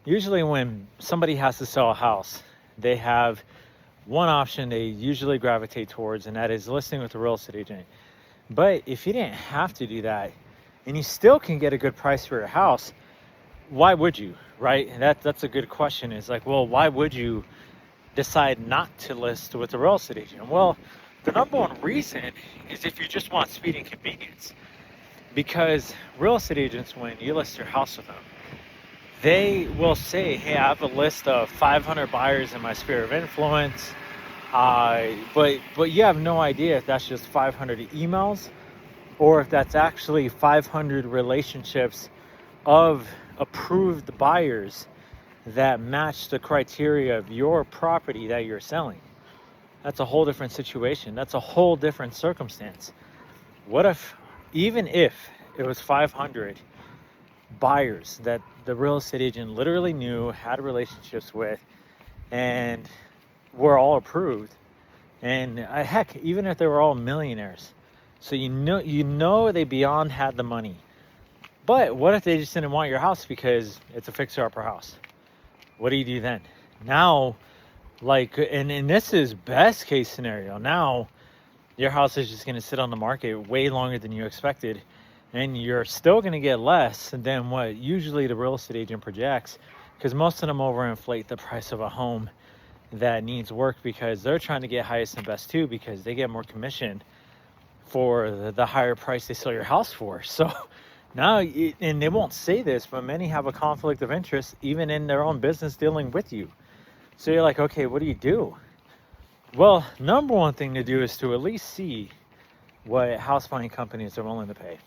Usually when somebody has to sell a house, they have one option they usually gravitate towards, and that is listing with a real estate agent. But if you didn't have to do that and you still can get a good price for your house, why would you, right? And that's a good question. It's like, well, why would you decide not to list with a real estate agent? Well, the number one reason is if you just want speed and convenience. Because real estate agents, when you list your house with them, they will say, hey, I have a list of 500 buyers in my sphere of influence. But you have no idea if that's just 500 emails or if that's actually 500 relationships of approved buyers that match the criteria of your property that you're selling. That's a whole different situation. That's a whole different circumstance. What if, even if it was 500 buyers that the real estate agent literally knew, had relationships with, and were all approved, and heck, even if they were all millionaires, so you know they beyond had the money. But what if they just didn't want your house because it's a fixer-upper house? What do you do then? Now, and this is best case scenario. Now, your house is just going to sit on the market way longer than you expected, and you're still going to get less than what usually the real estate agent projects, because most of them overinflate the price of a home that needs work because they're trying to get highest and best too, because they get more commission for the higher price they sell your house for. So now, and they won't say this, but many have a conflict of interest even in their own business dealing with you. So you're like, okay, what do you do? Well, number one thing to do is to at least see what house buying companies are willing to pay.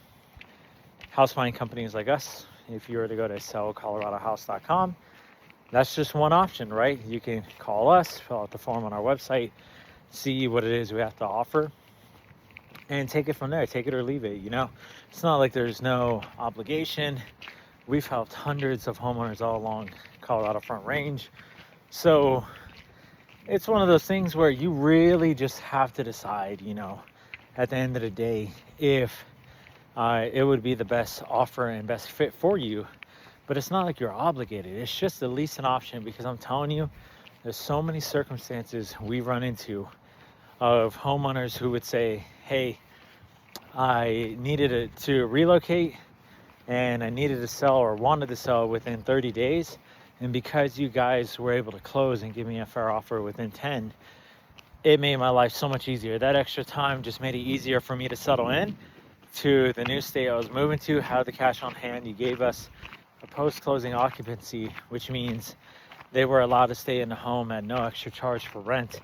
House buying companies like us, if you were to go to sellcoloradohouse.com, that's just one option, right? You can call us, fill out the form on our website, see what it is we have to offer, and take it from there. Take it or leave it. It's not like there's no obligation. We've helped hundreds of homeowners all along Colorado Front Range. So it's one of those things where you really just have to decide, at the end of the day, if it would be the best offer and best fit for you. But it's not like you're obligated. It's just at least an option, because I'm telling you, there's so many circumstances we run into of homeowners who would say, hey, I needed to relocate and I needed to sell or wanted to sell within 30 days. And because you guys were able to close and give me a fair offer within 10, it made my life so much easier. That extra time just made it easier for me to settle in to the new state I was moving to, have the cash on hand. You gave us a post-closing occupancy, which means they were allowed to stay in the home at no extra charge for rent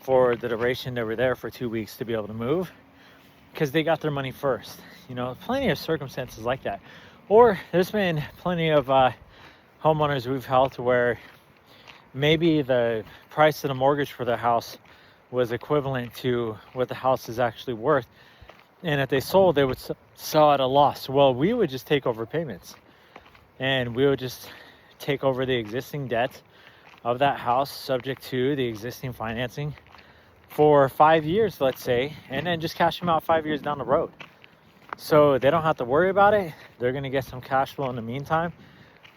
for the duration they were there for 2 weeks to be able to move, because they got their money first. Plenty of circumstances like that. Or there's been plenty of homeowners we've helped where maybe the price of the mortgage for the house was equivalent to what the house is actually worth, and if they sold, they would sell at a loss. Well, we would just take over payments, and we would just take over the existing debt of that house subject to the existing financing for 5 years, let's say, and then just cash them out 5 years down the road. So they don't have to worry about it. They're going to get some cash flow in the meantime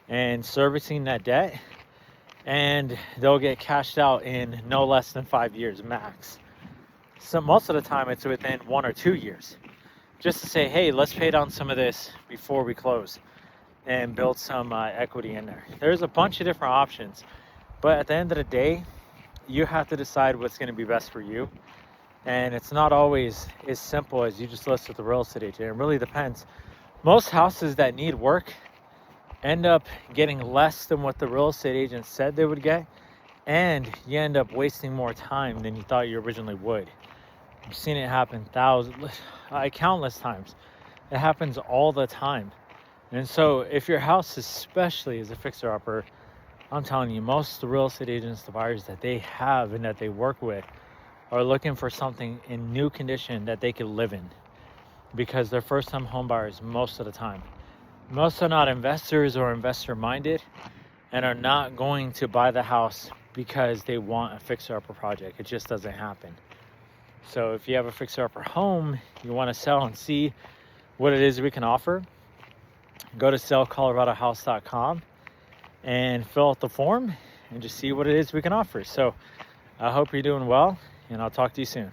and servicing that debt, and they'll get cashed out in no less than 5 years max. So most of the time it's within 1 or 2 years, just to say, hey, let's pay down some of this before we close and build some equity in there. There's a bunch of different options, but at the end of the day, you have to decide what's going to be best for you. And it's not always as simple as you just list with the real estate agent. It really depends. Most houses that need work end up getting less than what the real estate agent said they would get, and you end up wasting more time than you thought you originally would. I've seen it happen countless times. It happens all the time. And so if your house especially is a fixer-upper, I'm telling you, most of the real estate agents, the buyers that they have and that they work with, are looking for something in new condition that they could live in, because they're first-time home buyers most of the time. Most are not investors or investor-minded and are not going to buy the house because they want a fixer-upper project. It just doesn't happen. So if you have a fixer-upper home you want to sell and see what it is we can offer, go to sellcoloradohouse.com and fill out the form and just see what it is we can offer. So I hope you're doing well, and I'll talk to you soon.